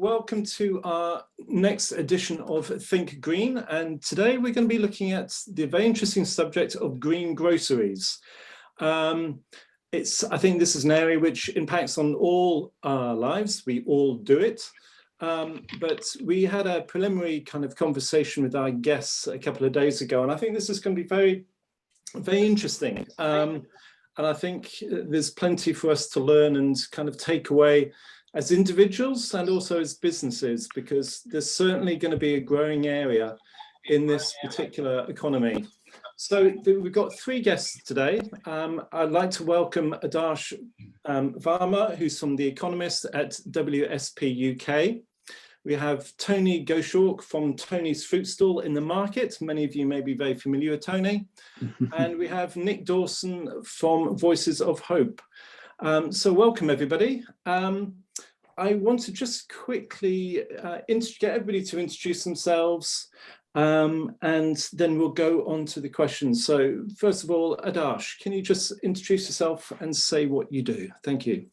Welcome to our next edition of Think Green, and today we're going to be looking at the very interesting subject of green groceries. I think this is an area which impacts on all our lives. We all do it, but we had a preliminary kind of conversation with our guests a couple of days ago, and I think this is going to be very, very interesting. And I think there's plenty for us to learn and kind of take away as individuals and also as businesses, because there's certainly going to be a growing area in this particular economy. So we've got three guests today. I'd like to welcome Adarsh Varma, who's from The Economist at WSP UK. We have Tony Goshawk from Tony's Fruit Stall in the Market. Many of you may be very familiar with Tony. And we have Nick Dawson from Voices of Hope. So welcome, everybody. I want to just quickly get everybody to introduce themselves, and then we'll go on to the questions. So first of all, Adarsh, can you just introduce yourself and say what you do? Thank you.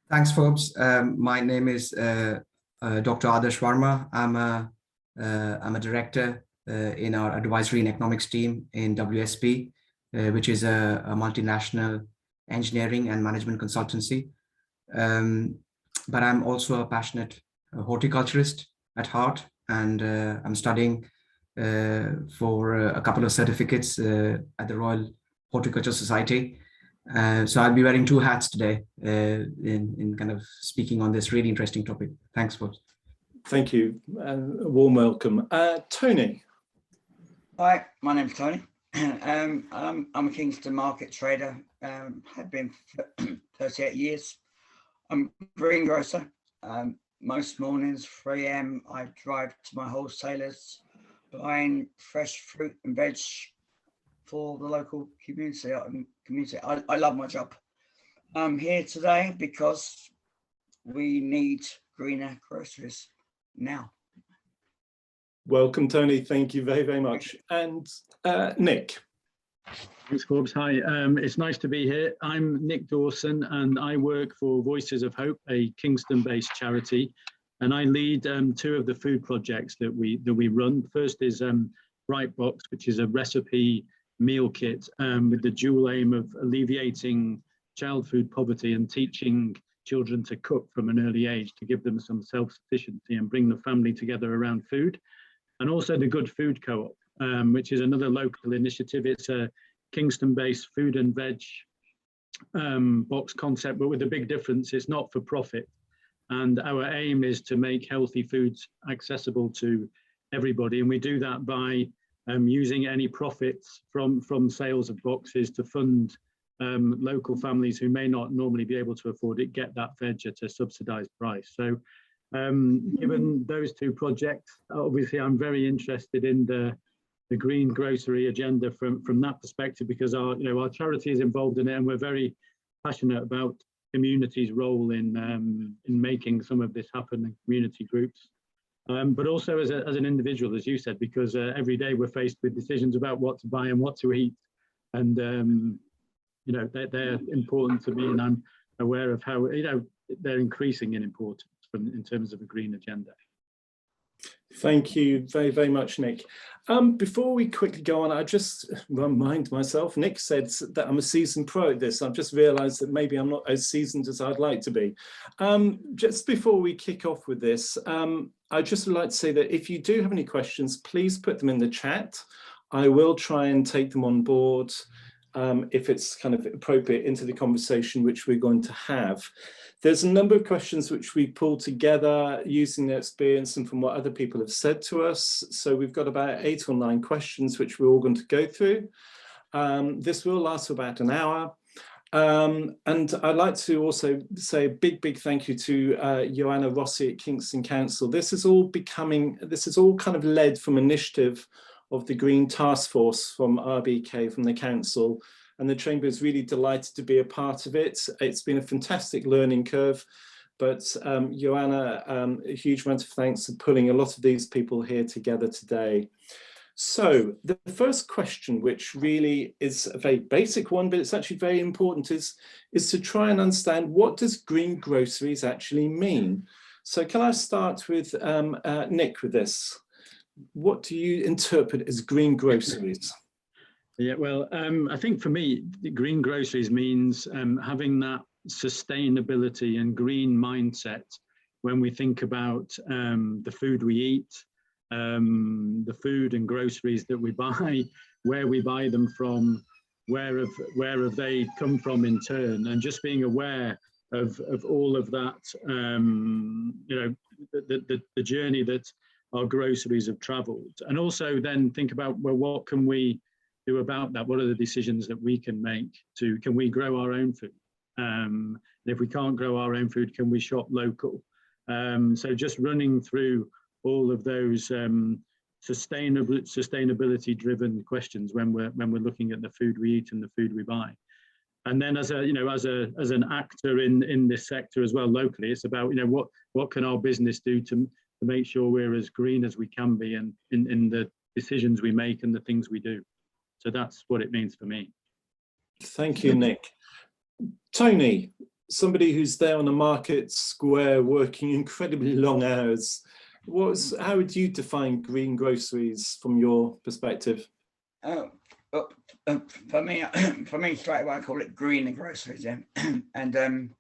Thanks, Forbes. My name is Dr. Adarsh Varma. I'm a director in our advisory and economics team in WSP, which is a multinational engineering and management consultancy. But I'm also a passionate horticulturist at heart, and I'm studying for a couple of certificates at the Royal Horticultural Society. So I'll be wearing two hats today in kind of speaking on this really interesting topic. Thanks, Forbes. Thank you, and a warm welcome. Tony. Hi, my name's Tony. I'm a Kingston market trader, have been for 38 years. I'm a greengrocer. Most mornings, 3 a.m, I drive to my wholesalers, buying fresh fruit and veg for the local community. I love my job. I'm here today because we need greener groceries now. Welcome, Tony. Thank you very, very much. And Nick. Thanks, Forbes. Hi, it's nice to be here. I'm Nick Dawson, and I work for Voices of Hope, a Kingston-based charity, and I lead two of the food projects that we run. First is Bright Box, which is a recipe meal kit with the dual aim of alleviating child food poverty and teaching children to cook from an early age to give them some self-sufficiency and bring the family together around food. And also the Good Food Co-op, which is another local initiative. It's a Kingston-based food and veg box concept, but with a big difference. It's not for profit, and our aim is to make healthy foods accessible to everybody, and we do that by using any profits from sales of boxes to fund local families who may not normally be able to afford it, get that veg at a subsidized price. So given those two projects, obviously I'm very interested in the green grocery agenda from that perspective, because our charity is involved in it, and we're very passionate about community's role in making some of this happen in community groups, but also as an individual, as you said, because every day we're faced with decisions about what to buy and what to eat, and they're important to me, and I'm aware of how they're increasing in importance in terms of a green agenda. Thank you very, very much, Nick. Before we quickly go on, I just remind myself, Nick said that I'm a seasoned pro at this. I've just realized that maybe I'm not as seasoned as I'd like to be. Just before we kick off with this, I'd just like to say that if you do have any questions, please put them in the chat. I will try and take them on board if it's kind of appropriate into the conversation which we're going to have. There's a number of questions which we pulled together using the experience and from what other people have said to us. So we've got about 8 or 9 questions which we're all going to go through. This will last for about an hour. And I'd like to also say a big, big thank you to Joanna Rossi at Kingston Council. This is all kind of led from initiative of the Green Task Force from RBK, from the council, and the Chamber is really delighted to be a part of it. It's been a fantastic learning curve, but Joanna, a huge amount of thanks for pulling a lot of these people here together today. So the first question, which really is a very basic one, but it's actually very important, is to try and understand, what does green groceries actually mean? So can I start with Nick with this? What do you interpret as green groceries? Yeah, well, I think for me, green groceries means having that sustainability and green mindset when we think about the food we eat, the food and groceries that we buy, where we buy them from, where have they come from in turn, and just being aware of all of that, you know, the journey that our groceries have traveled. And also then think about, well, what can we do about that? What are the decisions that we can make can we grow our own food? And if we can't grow our own food, can we shop local? So just running through all of those sustainability driven questions when we're looking at the food we eat and the food we buy. And then as an actor in this sector as well locally, it's about, you know, what can our business do to make sure we're as green as we can be in the decisions we make and the things we do. So that's what it means for me. Thank you, Nick. Tony, somebody who's there on the market square working incredibly long hours. How would you define green groceries from your perspective? For me, straight away I call it greener groceries, yeah. And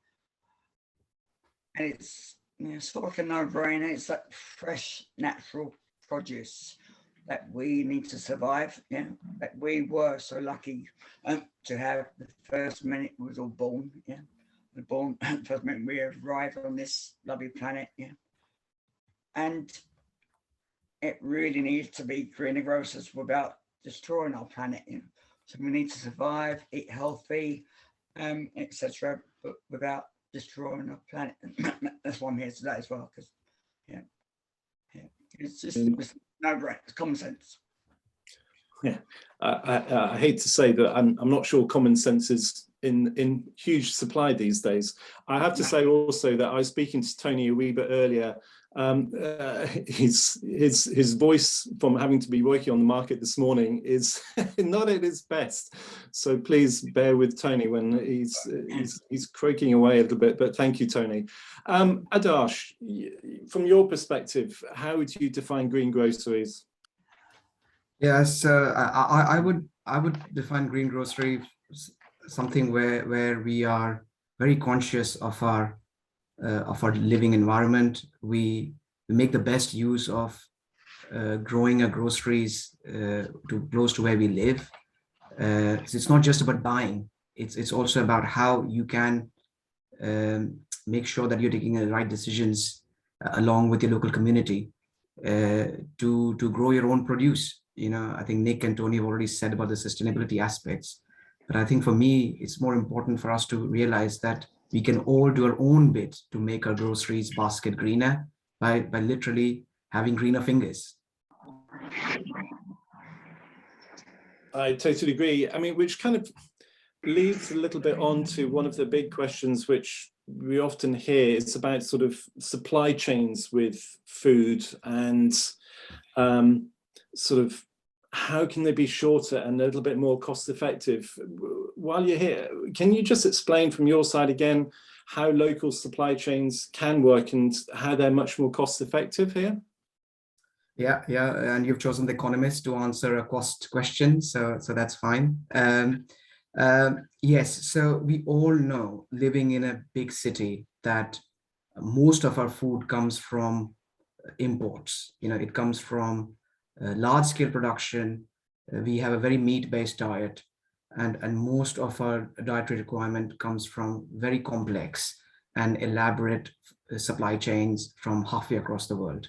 it's, you know, sort of like a no-brainer. It's like fresh, natural produce that we need to survive. Yeah, that we were so lucky to have the first minute we was all born. Yeah, first minute we arrived on this lovely planet. Yeah, and it really needs to be greener grocers without destroying our planet. You know? So we need to survive, eat healthy, etc., but without destroying our planet. That's why I'm here today as well, because it's just no-brainer. It's common sense. Yeah, I hate to say that I'm not sure common sense is in huge supply these days. I have to say also that I was speaking to Tony Ueber earlier. His voice from having to be working on the market this morning is not at its best. So please bear with Tony when he's croaking away a little bit, but thank you, Tony. Adarsh, from your perspective, how would you define green groceries? Yes, I would define green grocery something where we are very conscious of our living environment. We make the best use of growing our groceries close to where we live. So it's not just about buying. It's also about how you can make sure that you're taking the right decisions along with your local community to grow your own produce. You know, I think Nick and Tony have already said about the sustainability aspects, but I think for me, it's more important for us to realize that we can all do our own bit to make our groceries basket greener by literally having greener fingers. I totally agree. I mean, which kind of leads a little bit on to one of the big questions which we often hear. It's about sort of supply chains with food and sort of how can they be shorter and a little bit more cost effective? While you're here, can you just explain from your side again how local supply chains can work and how they're much more cost effective here? Yeah, and you've chosen the economist to answer a cost question, so that's fine. Yes, so we all know, living in a big city, that most of our food comes from imports. You know, it comes from large-scale production. We have a very meat-based diet, and most of our dietary requirement comes from very complex and elaborate supply chains from halfway across the world.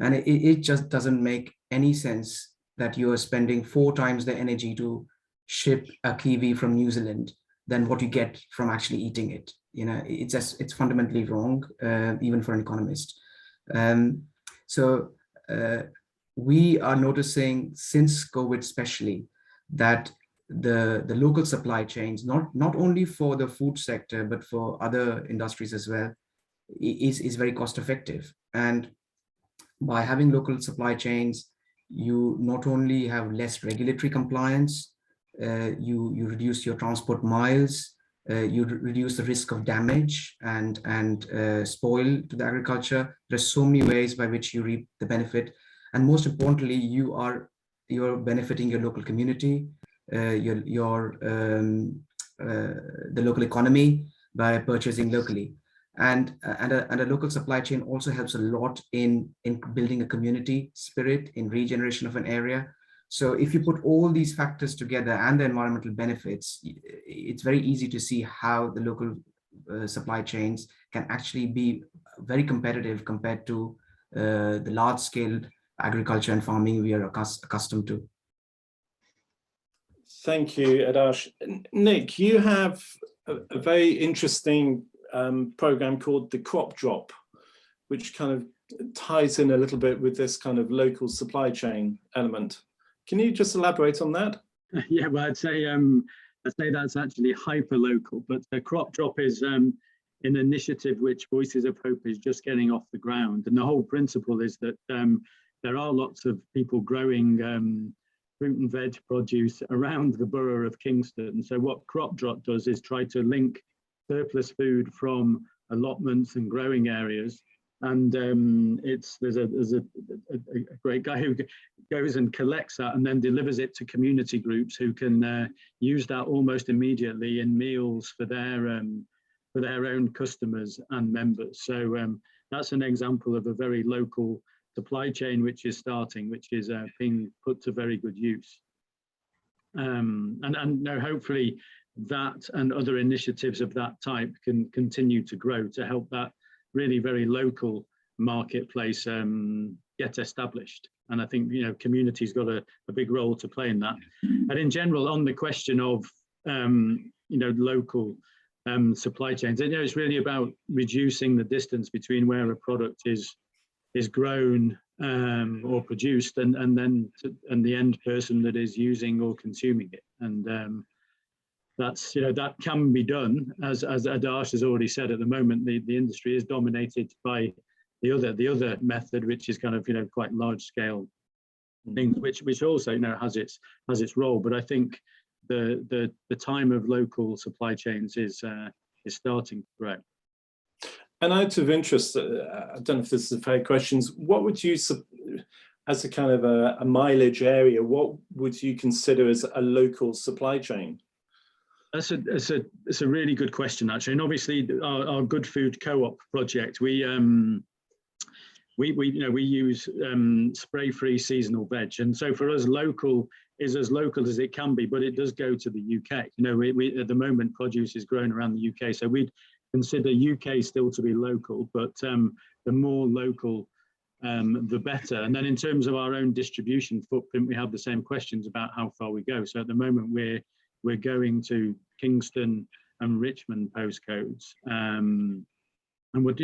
And it just doesn't make any sense that you are spending 4 times the energy to ship a kiwi from New Zealand than what you get from actually eating it. You know, it's fundamentally wrong, even for an economist. So we are noticing since COVID especially that the local supply chains, not only for the food sector, but for other industries as well, is very cost effective. And by having local supply chains, you not only have less regulatory compliance, you reduce your transport miles, you reduce the risk of damage and spoil to the agriculture. There's so many ways by which you reap the benefit, and most importantly, you're benefiting your local community, the local economy by purchasing locally. And a local supply chain also helps a lot in building a community spirit, in regeneration of an area. So if you put all these factors together and the environmental benefits, it's very easy to see how the local supply chains can actually be very competitive compared to the large scale agriculture and farming we are accustomed to. Thank you, Adarsh. Nick, you have a very interesting program called the Crop Drop, which kind of ties in a little bit with this kind of local supply chain element. Can you just elaborate on that? Yeah, well, I'd say that's actually hyper local, but the Crop Drop is an initiative which Voices of Hope is just getting off the ground, and the whole principle is that there are lots of people growing fruit and veg produce around the borough of Kingston. So what Crop Drop does is try to link surplus food from allotments and growing areas. And there's a great guy who goes and collects that and then delivers it to community groups who can use that almost immediately in meals for their own customers and members. So that's an example of a very local supply chain which is starting, which is being put to very good use. And no, hopefully that and other initiatives of that type can continue to grow to help that really very local marketplace get established. And I think, you know, community's got a big role to play in that. And in general, on the question of, you know, local supply chains, you know, it's really about reducing the distance between where a product is grown or produced and the end person that is using or consuming it. And that's, you know, that can be done, as Adarsh has already said. At the moment, the industry is dominated by the other method, which is kind of, you know, quite large scale things, which also, you know, has its role. But I think the time of local supply chains is starting to grow. And out of interest, I don't know if this is a fair question, what would you, as a kind of a mileage area, what would you consider as a local supply chain? It's a really good question, actually. And obviously our Good Food Co-op project, we use spray-free seasonal veg. And so for us, local is as local as it can be, but it does go to the UK. You know, we at the moment, produce is grown around the UK. So we'd consider UK still to be local, but the more local, the better. And then in terms of our own distribution footprint, we have the same questions about how far we go. So at the moment, we're going to Kingston and Richmond postcodes, and would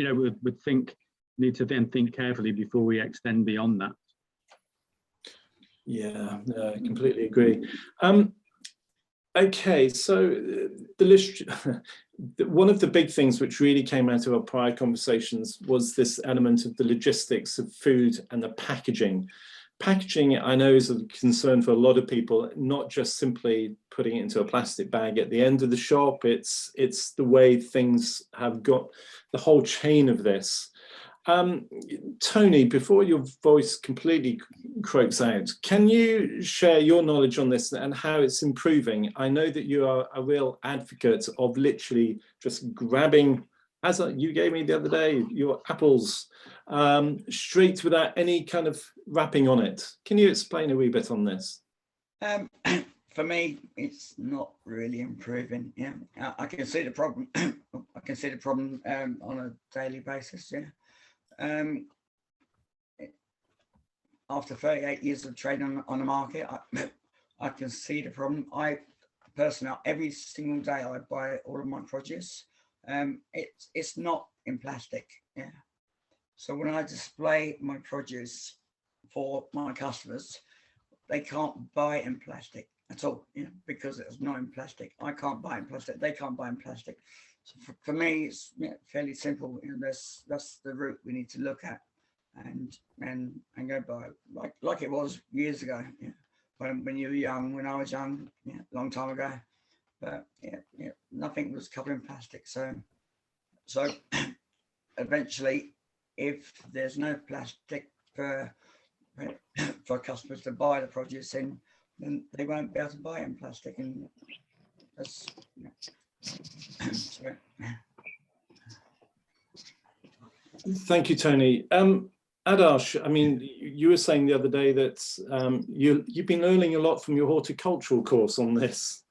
need to then think carefully before we extend beyond that. Yeah, no, I completely agree. Okay, so the list, one of the big things which really came out of our prior conversations was this element of the logistics of food and the packaging. Packaging, I know, is a concern for a lot of people, not just simply putting it into a plastic bag at the end of the shop. It's the way things have got, the whole chain of this. Tony, before your voice completely croaks out, can you share your knowledge on this and how it's improving? I know that you are a real advocate of literally just grabbing, as you gave me the other day, your apples straight without any kind of wrapping on it. Can you explain a wee bit on this? For me, it's not really improving. Yeah, I can see the problem. I can see the problem on a daily basis. Yeah. After 38 years of trading on the market, I can see the problem. I personally, every single day I buy all of my produce. It's not in plastic. Yeah. So when I display my produce for my customers, they can't buy in plastic at all, you know, because it's not in plastic. I can't buy in plastic. They can't buy in plastic. So for me, it's fairly simple. You know, that's the route we need to look at, and go by like it was years ago. Yeah. When you were young, when I was young, yeah, a long time ago. But yeah, nothing was covered in plastic. So eventually, if there's no plastic for customers to buy the produce in, then they won't be able to buy it in plastic. And that's sorry. Thank you, Tony. Adarsh, I mean, you were saying the other day that you've been learning a lot from your horticultural course on this.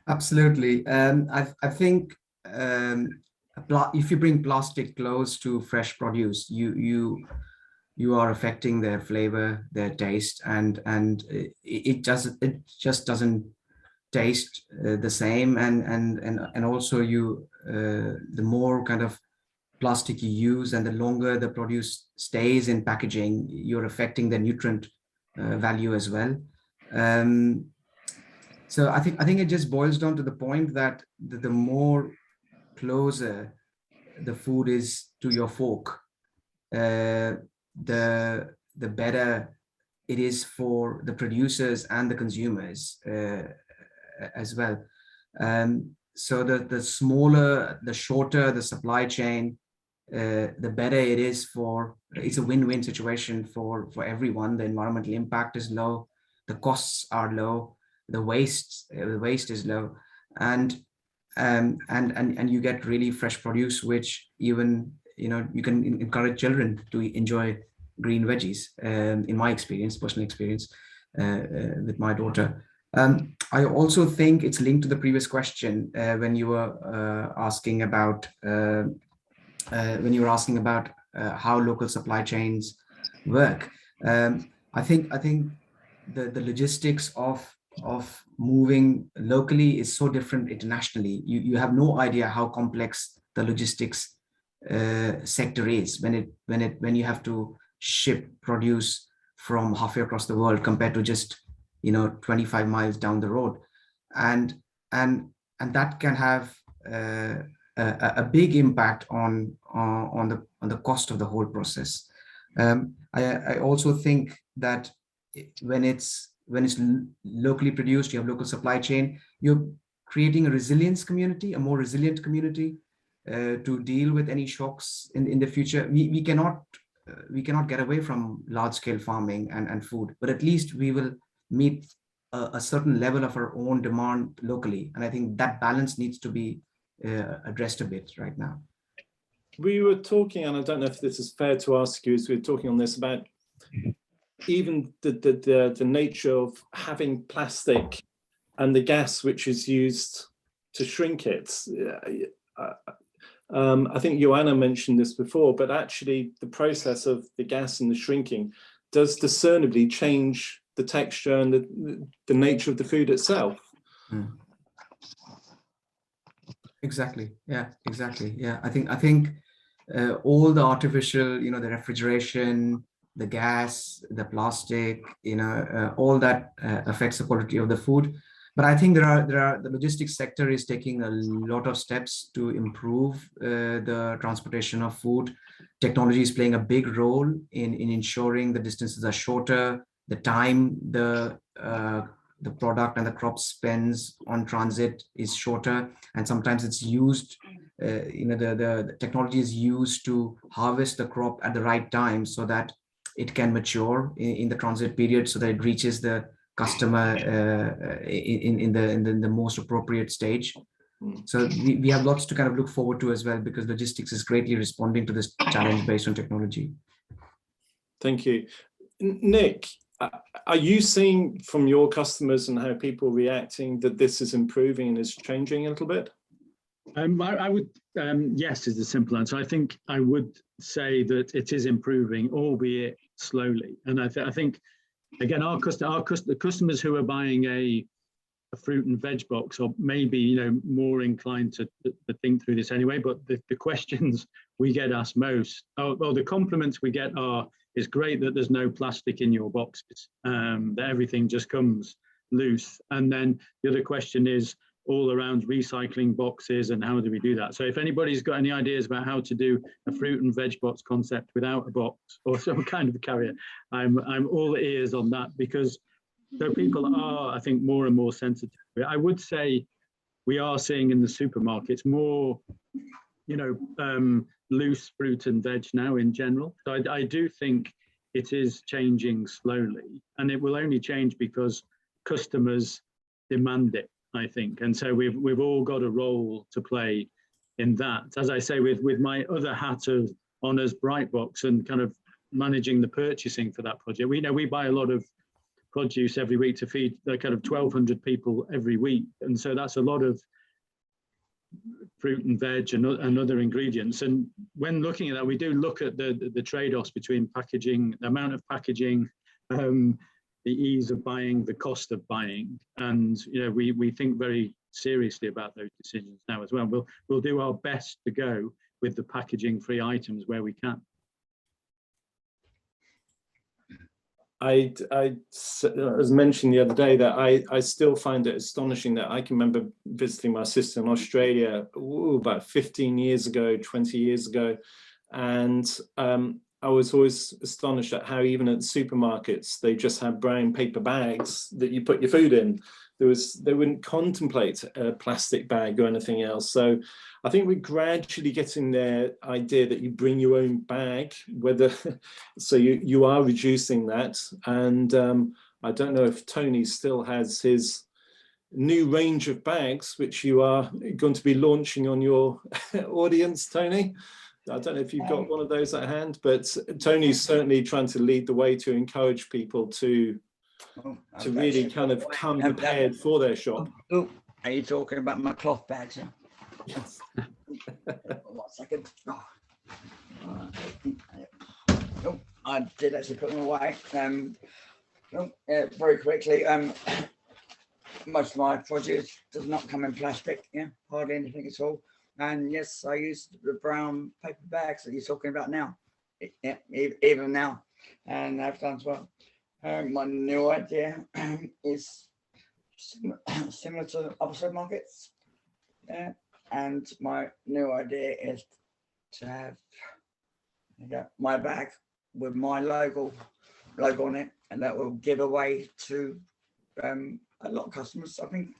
Absolutely. I think if you bring plastic close to fresh produce, you are affecting their flavor, their taste, and it just doesn't taste the same. And also the more kind of plastic you use and the longer the produce stays in packaging, you're affecting the nutrient value as well. So I think it just boils down to the point that the more closer the food is to your fork, the better it is for the producers and the consumers as well. So the shorter the supply chain, the better it is it's a win-win situation for everyone. The environmental impact is low, the costs are low, the waste is low, and you get really fresh produce, which even you can encourage children to enjoy green veggies. In my experience, personal experience with my daughter. I also think it's linked to the previous question when you were asking about how local supply chains work. I think the logistics of moving locally is so different internationally. You have no idea how complex the logistics sector is when you have to ship produce from halfway across the world compared to just 25 miles down the road, and that can have a big impact on the cost of the whole process. I also think that when it's locally produced, you have local supply chain, you're creating a more resilient community to deal with any shocks in the future. We cannot get away from large scale farming and food, but at least we will meet a certain level of our own demand locally. And I think that balance needs to be addressed a bit right now. We were talking, and I don't know if this is fair to ask you, as we were talking on this, about even the nature of having plastic and the gas which is used to shrink it. I think Joanna mentioned this before, but actually the process of the gas and the shrinking does discernibly change the texture and the nature of the food itself. Exactly. Yeah. I think all the artificial, the refrigeration, the gas, the plastic, all that affects the quality of the food. But I think the logistics sector is taking a lot of steps to improve the transportation of food. Technology is playing a big role in ensuring the distances are shorter, the time the product and the crop spends on transit is shorter, and sometimes it's used. The technology is used to harvest the crop at the right time so that it can mature in the transit period, so that it reaches the customer in the most appropriate stage. So we have lots to kind of look forward to as well, because logistics is greatly responding to this challenge based on technology. Thank you. Nick, are you seeing from your customers and how people are reacting that this is improving and is changing a little bit? I would, yes, is the simple answer. I think I would say that it is improving, albeit slowly. And I think, again, the customers who are buying a fruit and veg box are maybe more inclined to think through this anyway. But the questions we get asked most, the compliments we get are, it's great that there's no plastic in your boxes, that everything just comes loose. And then the other question is all around recycling boxes and how do we do that. So if anybody's got any ideas about how to do a fruit and veg box concept without a box or some kind of carrier, I'm all ears on that, because so people are, I think, more and more sensitive. I would say we are seeing in the supermarkets more, loose fruit and veg now in general. So I do think it is changing slowly, and it will only change because customers demand it, I think. And so we've all got a role to play in that. As I say, with my other hat of on as Brightbox and kind of managing the purchasing for that project, we buy a lot of produce every week to feed the kind of 1,200 people every week, and so that's a lot of fruit and veg and other ingredients. And when looking at that, we do look at the trade-offs between packaging, the amount of packaging, the ease of buying, the cost of buying, and we think very seriously about those decisions now as well. We'll do our best to go with the packaging-free items where we can. I was mentioned the other day that I still find it astonishing that I can remember visiting my sister in Australia about 15 years ago, 20 years ago, and I was always astonished at how even at supermarkets they just had brown paper bags that you put your food in. They wouldn't contemplate a plastic bag or anything else. So I think we're gradually getting the idea that you bring your own bag, so you are reducing that. And I don't know if Tony still has his new range of bags, which you are going to be launching on your audience, Tony. I don't know if you've got one of those at hand, but Tony's certainly trying to lead the way to encourage people to really kind of come prepared for their shop. Oh, are you talking about my cloth bags? Yeah? Yes. 1 second. Oh, I did actually put them away. Very quickly. Most of my produce does not come in plastic. Yeah, hardly anything at all. And yes, I use the brown paper bags that you're talking about now. Yeah, even now, and I've done as well. My new idea is similar to other supermarkets. Yeah, and my new idea is to have my bag with my logo on it, and that will give away to a lot of customers. I think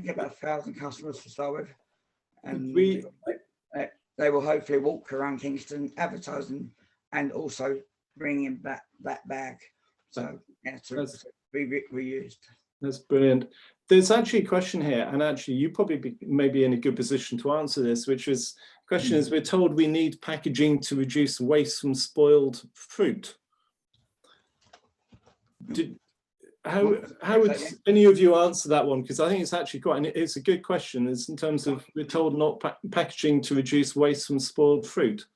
about 1,000 customers to start with, and they will hopefully walk around Kingston advertising and also bringing back that bag. So yeah, to be reused. That's brilliant. There's actually a question here, and actually you probably may be in a good position to answer this, which is, the question is, we're told we need packaging to reduce waste from spoiled fruit. How would any of you answer that one? Because I think it's actually it's a good question. It's in terms of, we're told not packaging to reduce waste from spoiled fruit.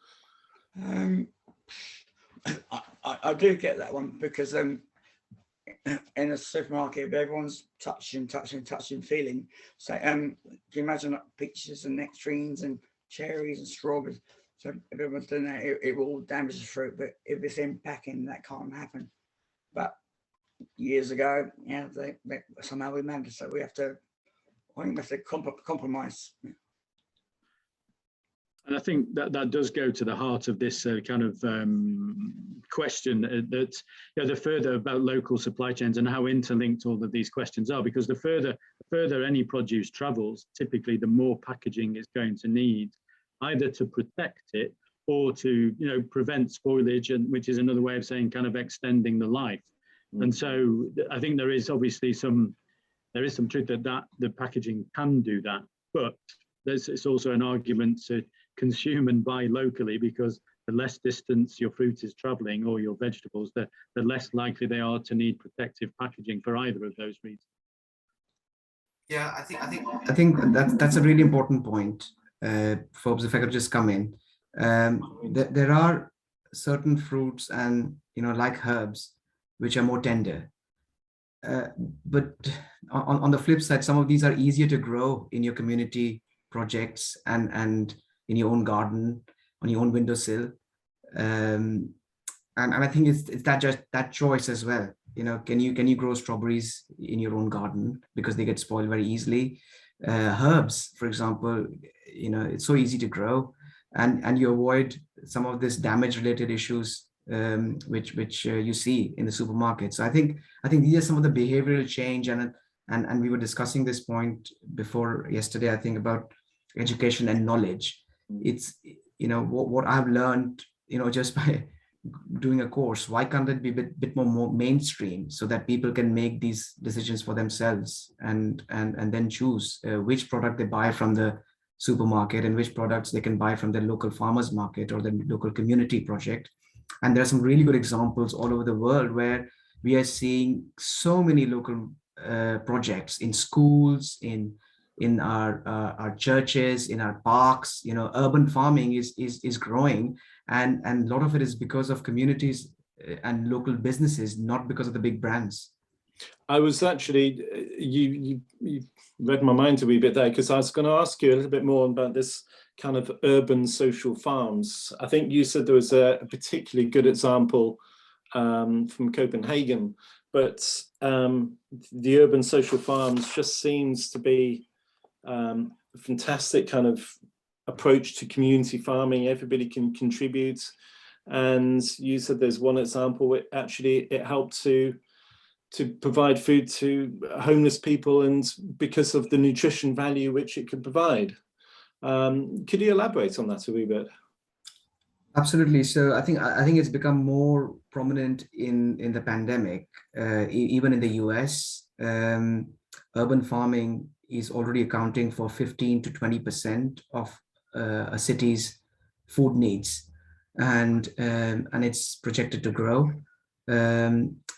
I do get that one, because in a supermarket, if everyone's touching, feeling. So can you imagine peaches and nectarines and cherries and strawberries? So if everyone's doing that, it will damage the fruit. But if it's in packing, that can't happen. But years ago, yeah, they somehow we managed. So we have to compromise. And I think that does go to the heart of this kind of question that the further about local supply chains and how interlinked all of these questions are, because the further any produce travels, typically the more packaging it's going to need, either to protect it or to prevent spoilage, and which is another way of saying kind of extending the life. And so I think there is obviously some truth that the packaging can do that, but it's also an argument to consume and buy locally, because the less distance your fruit is traveling or your vegetables, the less likely they are to need protective packaging for either of those reasons. Yeah, I think that's a really important point, Forbes. If I could just come in, there are certain fruits and like herbs which are more tender, but on the flip side, some of these are easier to grow in your community projects and in your own garden, on your own windowsill, and I think it's that choice as well. Can you grow strawberries in your own garden because they get spoiled very easily? Herbs, for example, it's so easy to grow, and you avoid some of this damage related issues which you see in the supermarket. So I think these are some of the behavioral change and And we were discussing this point before yesterday, I think, about education and knowledge. It's, what I've learned, just by doing a course, why can't it be a bit more mainstream, so that people can make these decisions for themselves and then choose which product they buy from the supermarket and which products they can buy from the local farmers market or the local community project. And there are some really good examples all over the world where we are seeing so many local projects in schools, in our churches, in our parks. Urban farming is growing, and a lot of it is because of communities and local businesses, not because of the big brands. I was actually, you read my mind a wee bit there, because I was going to ask you a little bit more about this kind of urban social farms. I think you said there was a particularly good example from Copenhagen, but the urban social farms just seems to be a fantastic kind of approach to community farming. Everybody can contribute, and you said there's one example where actually it helped to provide food to homeless people, and because of the nutrition value which it could provide. Could you elaborate on that a wee bit? Absolutely. So I think it's become more prominent in the pandemic. Even in the US, urban farming is already accounting for 15 to 20% of a city's food needs, and it's projected to grow.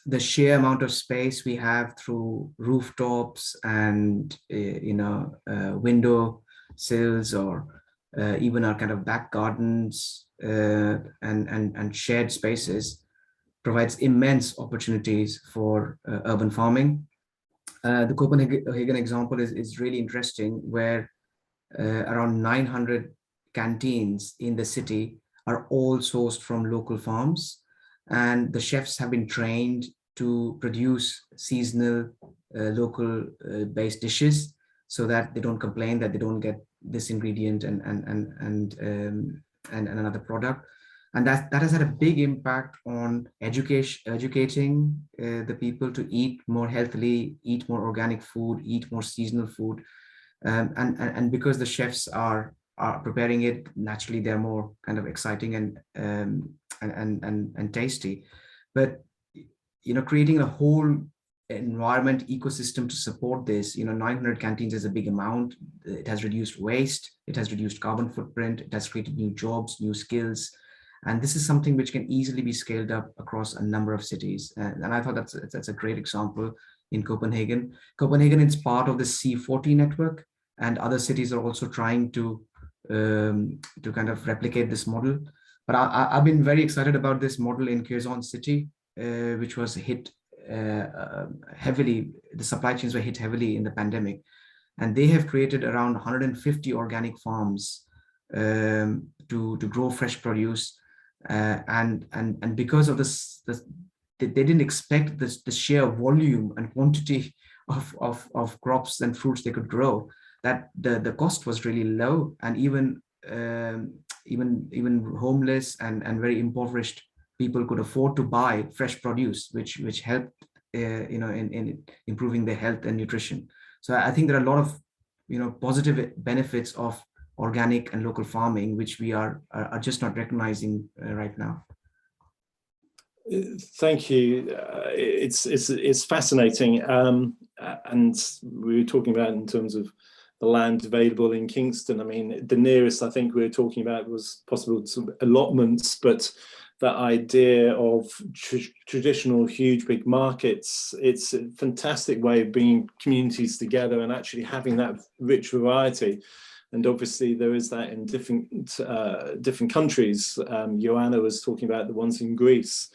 The sheer amount of space we have through rooftops and window sills, or even our kind of back gardens and shared spaces, provides immense opportunities for urban farming. The Copenhagen example is really interesting, where around 900 canteens in the city are all sourced from local farms, and the chefs have been trained to produce seasonal local based dishes, so that they don't complain that they don't get this ingredient and another product. And that has had a big impact on educating the people to eat more healthily, eat more organic food, eat more seasonal food. And because the chefs are preparing it, naturally they're more kind of exciting and tasty. But creating a whole environment ecosystem to support this, 900 canteens is a big amount. It has reduced waste, it has reduced carbon footprint, it has created new jobs, new skills, and this is something which can easily be scaled up across a number of cities. And I thought that's a great example in Copenhagen. Copenhagen is part of the C40 network, and other cities are also trying to kind of replicate this model. But I've been very excited about this model in Quezon City, which was hit heavily. The supply chains were hit heavily in the pandemic, and they have created around 150 organic farms to grow fresh produce, and because of this, they didn't expect the sheer volume and quantity of crops and fruits they could grow, that the cost was really low, and even homeless and very impoverished people could afford to buy fresh produce, which helped in improving their health and nutrition. So I think there are a lot of positive benefits of organic and local farming, which we are just not recognizing right now. Thank you. It's fascinating, and we were talking about in terms of the land available in Kingston. I mean, the nearest I think we were talking about was possible some allotments, but that idea of traditional huge big markets, it's a fantastic way of bringing communities together and actually having that rich variety. And obviously there is that in different countries. Joanna was talking about the ones in Greece.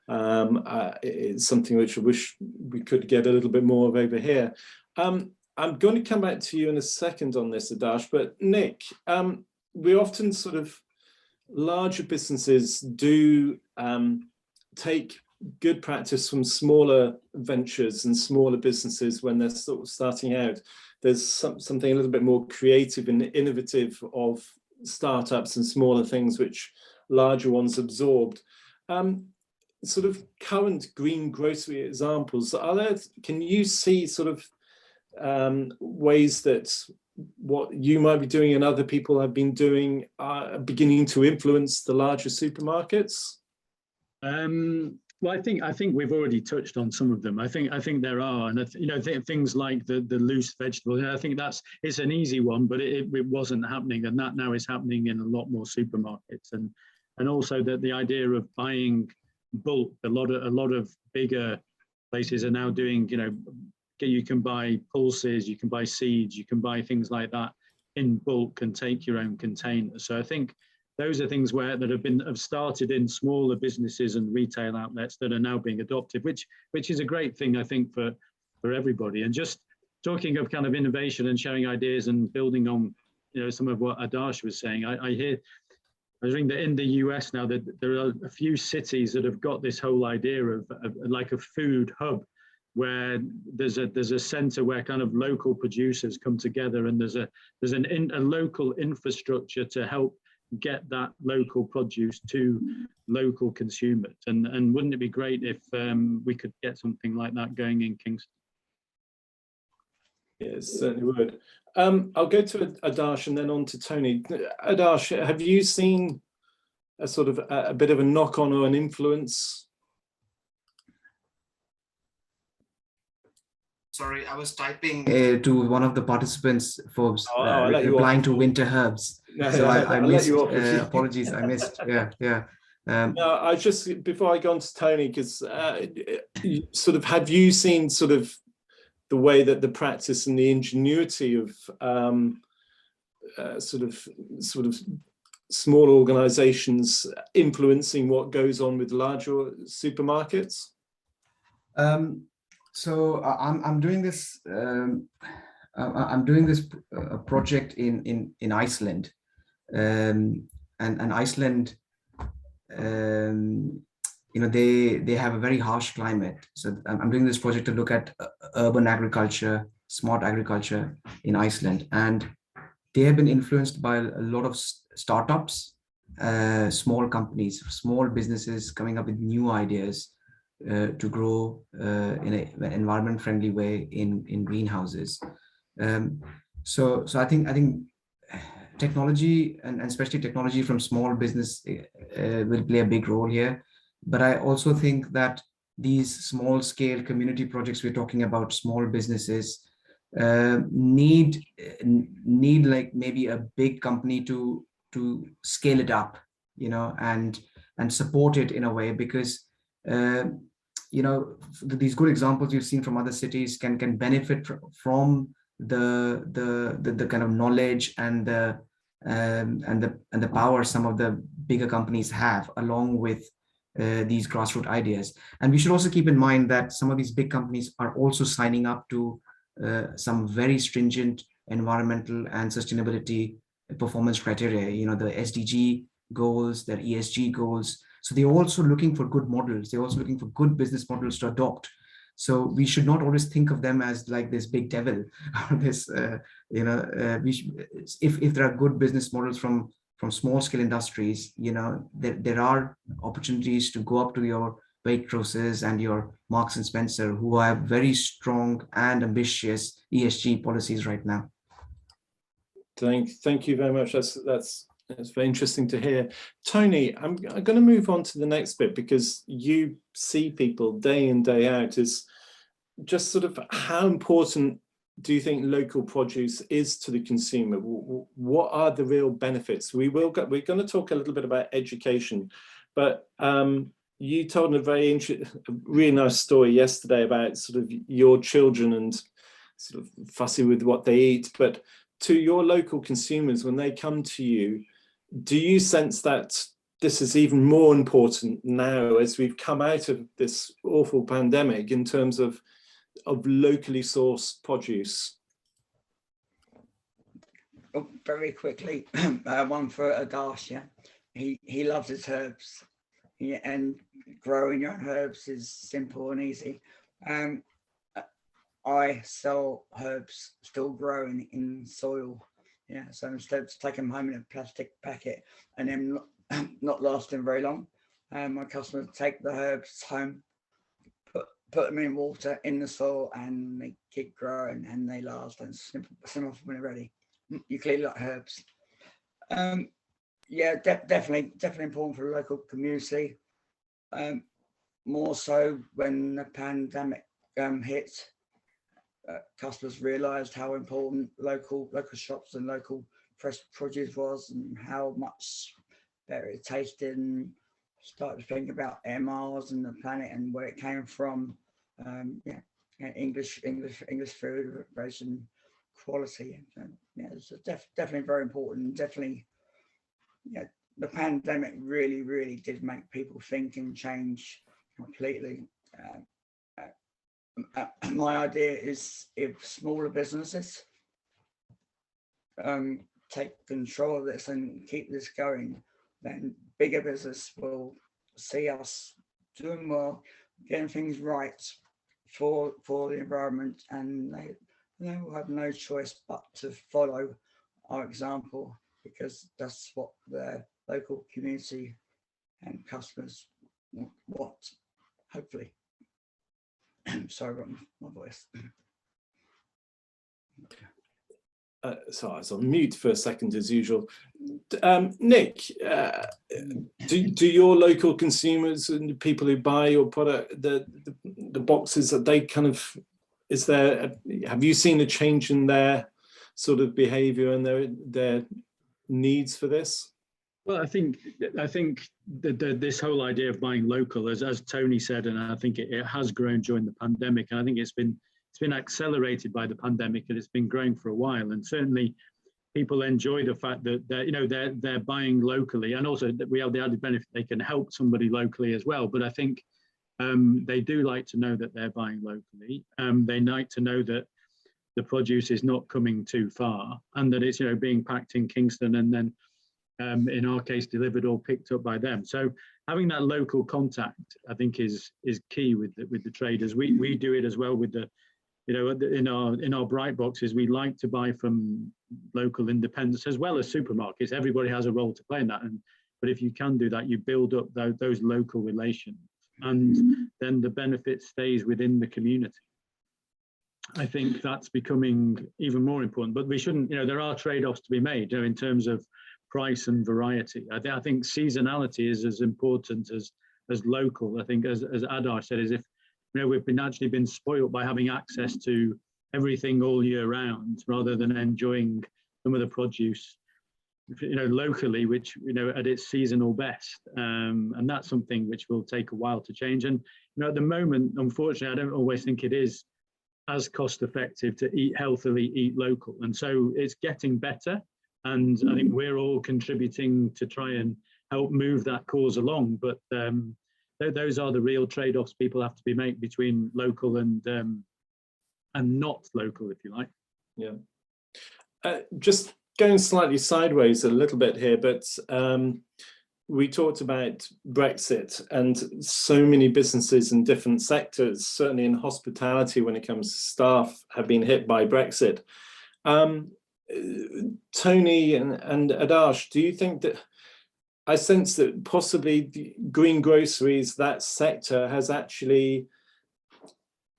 It's something which I wish we could get a little bit more of over here. I'm going to come back to you in a second on this, Adarsh, but Nick, we often sort of, larger businesses do take good practice from smaller ventures and smaller businesses when they're sort of starting out. There's something a little bit more creative and innovative of startups and smaller things which larger ones absorbed. Sort of current green grocery examples, can you see sort of ways that what you might be doing and other people have been doing are beginning to influence the larger supermarkets? Well, I think we've already touched on some of them. I think there are, and things like the loose vegetables. I think it's an easy one, but it wasn't happening, and that now is happening in a lot more supermarkets, and also that the idea of buying bulk. A lot of bigger places are now doing. You can buy pulses, you can buy seeds, you can buy things like that in bulk and take your own containers. So I think those are things that have started in smaller businesses and retail outlets that are now being adopted, which is a great thing, I think, for everybody. And just talking of kind of innovation and sharing ideas and building on, some of what Adarsh was saying, I was reading that in the US now that there are a few cities that have got this whole idea of like a food hub, where there's a center where kind of local producers come together, and there's a local infrastructure to help get that local produce to local consumers. And wouldn't it be great if we could get something like that going in Kingston? Yes, certainly would. I'll go to Adarsh and then on to Tony. Adarsh, have you seen a sort of a bit of a knock-on or an influence? Sorry, I was typing to one of the participants, Forbes, replying to winter herbs. No, so I missed. Apologies, I missed. Yeah. No, I just, before I go on to Tony, because have you seen sort of the way that the practice and the ingenuity of sort of small organizations influencing what goes on with larger supermarkets? So I'm doing this. I'm doing this project in Iceland, and Iceland, they have a very harsh climate. So I'm doing this project to look at urban agriculture, smart agriculture in Iceland, and they have been influenced by a lot of startups, small companies, small businesses coming up with new ideas to grow in an environment-friendly way in greenhouses. So I think technology and especially technology from small business will play a big role here. But I also think that these small-scale community projects we're talking about, small businesses, need like maybe a big company to scale it up, and support it in a way, because these good examples you've seen from other cities can benefit from the kind of knowledge and the power some of the bigger companies have, along with these grassroots ideas. And we should also keep in mind that some of these big companies are also signing up to some very stringent environmental and sustainability performance criteria, the SDG goals, their ESG goals. So they're also looking for good models. They're also looking for good business models to adopt. So we should not always think of them as like this big devil, or this, if there are good business models from small scale industries, there are opportunities to go up to your Waitroses and your Marks and Spencer, who have very strong and ambitious ESG policies right now. Thank you very much. That's very interesting to hear. Tony, I'm going to move on to the next bit, because you see people day in, day out. Is just sort of how important do you think local produce is to the consumer? What are the real benefits? We're going to talk a little bit about education, but you told a really nice story yesterday about sort of your children and sort of fussy with what they eat. But to your local consumers, when they come to you, do you sense that this is even more important now as we've come out of this awful pandemic in terms of locally sourced produce? Oh, very quickly, one for Adarsh. Yeah, he loves his herbs, and growing your own herbs is simple and easy. I sell herbs still growing in soil. Yeah, so instead of taking them home in a plastic packet and then not lasting very long, my customers take the herbs home, put them in water in the soil, and they keep growing and they last, and some of them are ready. You clearly like herbs. Yeah, definitely important for the local community. More so when the pandemic hit, customers realised how important local shops and local fresh produce was, and how much better it tasted, and started to think about air miles and the planet and where it came from. Yeah, English food, raising quality. Yeah, it's definitely very important. Definitely, yeah, the pandemic really did make people think and change completely. My idea is, if smaller businesses take control of this and keep this going, then bigger business will see us doing well, getting things right for the environment, and they will have no choice but to follow our example, because that's what the local community and customers want, hopefully. Sorry about my voice. So I was on mute for a second as usual. Nick, do your local consumers and the people who buy your product, the boxes, that they kind of, have you seen a change in their sort of behaviour and their needs for this? Well, I think this whole idea of buying local, as Tony said, and I think it has grown during the pandemic, and I think it's been accelerated by the pandemic, and it's been growing for a while. And certainly people enjoy the fact that they're buying locally, and also that we have the added benefit they can help somebody locally as well. But I think they do like to know that they're buying locally. They like to know that the produce is not coming too far, and that it's being packed in Kingston and then in our case delivered or picked up by them. So having that local contact, I think, is key with the traders. We do it as well with the, in our bright boxes, we like to buy from local independents as well as supermarkets. Everybody has a role to play in that, but if you can do that, you build up those local relations, and then the benefit stays within the community. I think that's becoming even more important, but we shouldn't, there are trade-offs to be made in terms of price and variety. I think seasonality is as important as local. I think, as Adar said, is if we've actually been spoiled by having access to everything all year round, rather than enjoying some of the produce locally, which at its seasonal best, and that's something which will take a while to change. And at the moment, unfortunately, I don't always think it is as cost effective to eat healthily, eat local, and so it's getting better. And I think we're all contributing to try and help move that cause along. But those are the real trade-offs people have to be made between local and not local, if you like. Yeah. Just going slightly sideways a little bit here, but we talked about Brexit, and so many businesses in different sectors, certainly in hospitality when it comes to staff, have been hit by Brexit. Tony and Adarsh, do you think that, I sense that possibly the green groceries, that sector, has actually,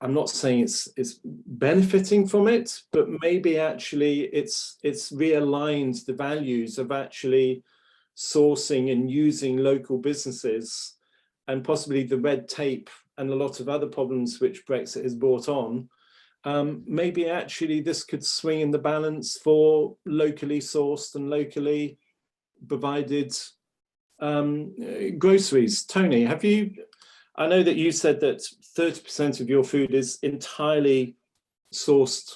I'm not saying it's benefiting from it, but maybe actually it's realigned the values of actually sourcing and using local businesses, and possibly the red tape and a lot of other problems which Brexit has brought on. Maybe actually this could swing in the balance for locally sourced and locally provided groceries. Tony, I know that you said that 30% of your food is entirely sourced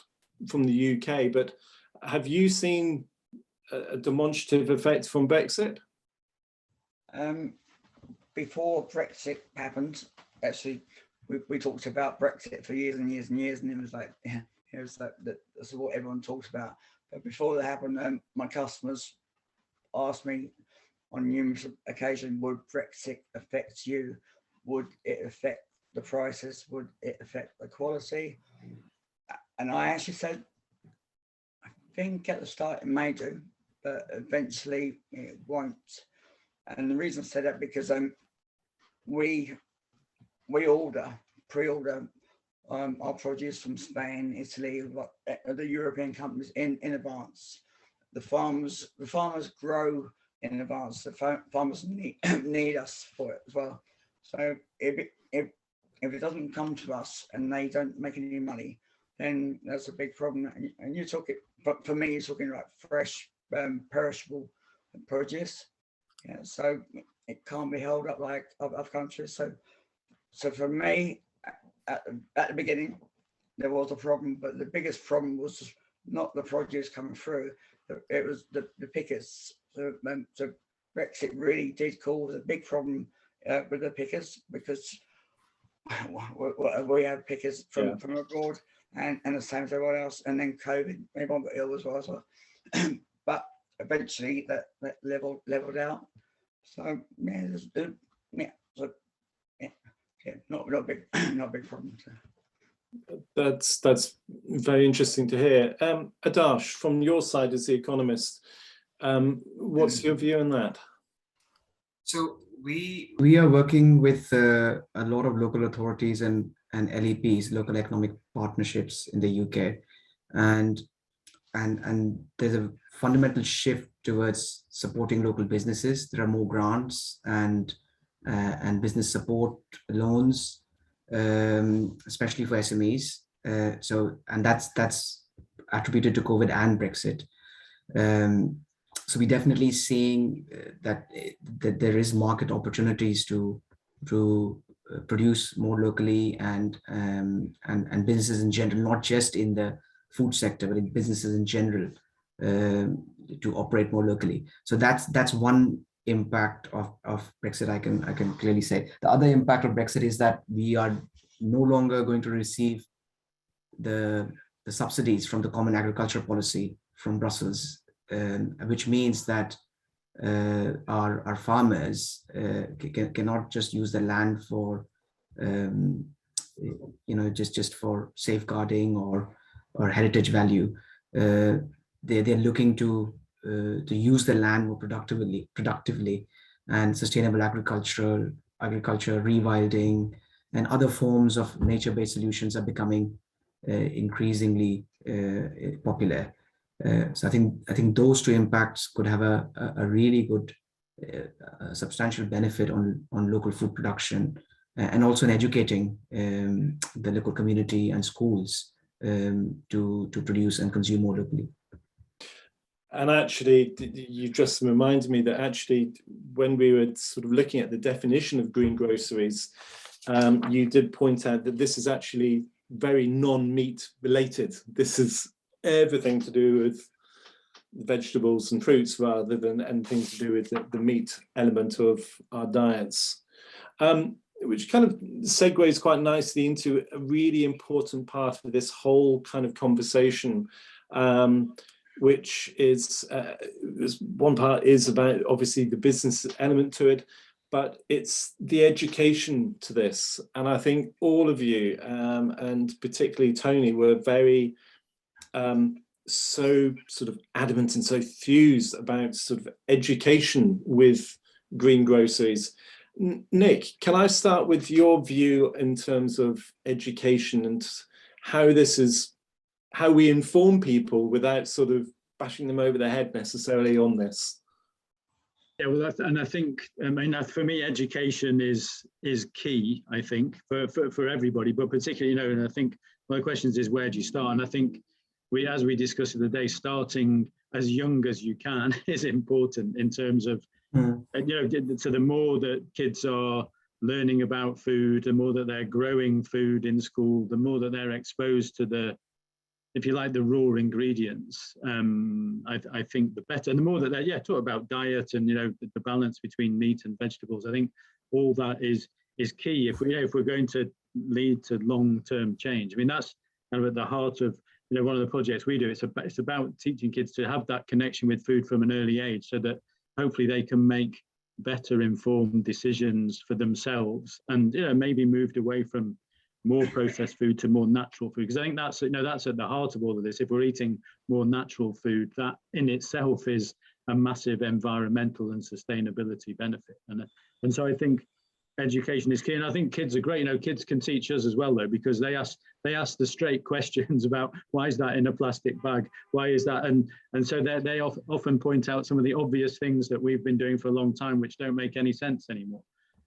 from the UK, but have you seen a demonstrative effect from Brexit? Before Brexit happened, actually, we talked about Brexit for years and years and years, and it was like, that's what everyone talks about. But before that happened, my customers asked me on numerous occasions, would Brexit affect you? Would it affect the prices? Would it affect the quality? And I actually said, I think at the start it may do, but eventually it won't. And the reason I said that, because we order pre-order our produce from Spain, Italy, the European companies in advance. The farmers grow in advance. The farmers need us for it as well. So if it doesn't come to us and they don't make any money, then that's a big problem. And you're talking, but for me, you're talking like fresh, perishable produce. Yeah, so it can't be held up like other countries. So for me, at the beginning, there was a problem, but the biggest problem was not the produce coming through. It was the pickers. So Brexit really did cause a big problem with the pickers, because we have pickers from abroad, and the same as everyone else. And then COVID, everyone got ill as well. But eventually that leveled out. So not a big problem. So. That's very interesting to hear. Adarsh, from your side as the economist, what's your view on that? So we are working with a lot of local authorities and LEPs, local economic partnerships in the UK, and there's a fundamental shift towards supporting local businesses. There are more grants and business support loans, especially for SMEs. And that's attributed to COVID and Brexit. So we definitely seeing that there is market opportunities to produce more locally, and businesses in general, not just in the food sector, but in businesses in general, to operate more locally. So that's one impact of Brexit. I can clearly say. The other impact of Brexit is that we are no longer going to receive the subsidies from the Common Agricultural Policy from Brussels, which means that our farmers cannot just use the land for just for safeguarding or heritage value. They're looking to use the land more productively, and sustainable agriculture, rewilding, and other forms of nature-based solutions are becoming increasingly popular. So I think those two impacts could have a really good, substantial benefit on local food production, and also in educating the local community and schools to produce and consume more locally. And actually, you just reminded me that actually, when we were sort of looking at the definition of green groceries, you did point out that this is actually very non-meat related. This is everything to do with vegetables and fruits rather than anything to do with the meat element of our diets, which kind of segues quite nicely into a really important part of this whole kind of conversation, which is one part is about obviously the business element to it, but it's the education to this. And I think all of you, and particularly Tony, were very so sort of adamant and so enthused about sort of education with green groceries. Nick, can I start with your view in terms of education and how this is, how we inform people without sort of bashing them over the head necessarily on this? Yeah, well, and I think, I mean, for me, education is key, I think, for everybody, but particularly, and I think one of the questions is, where do you start? And I think as we discussed today, starting as young as you can is important in terms of, so the more that kids are learning about food, the more that they're growing food in school, the more that they're exposed to the, if you like, the raw ingredients, I think the better. And the more that they're, talk about diet and, the balance between meat and vegetables, I think all that is key if we're going to lead to long-term change. I mean, that's kind of at the heart of, one of the projects we do. It's about teaching kids to have that connection with food from an early age, so that hopefully they can make better informed decisions for themselves, and maybe moved away from more processed food to more natural food, because I think that's that's at the heart of all of this. If we're eating more natural food, that in itself is a massive environmental and sustainability benefit. And so I think education is key. And I think kids are great. You know, kids can teach us as well, though, because they ask the straight questions about why is that in a plastic bag? Why is that? And so they often point out some of the obvious things that we've been doing for a long time, which don't make any sense anymore.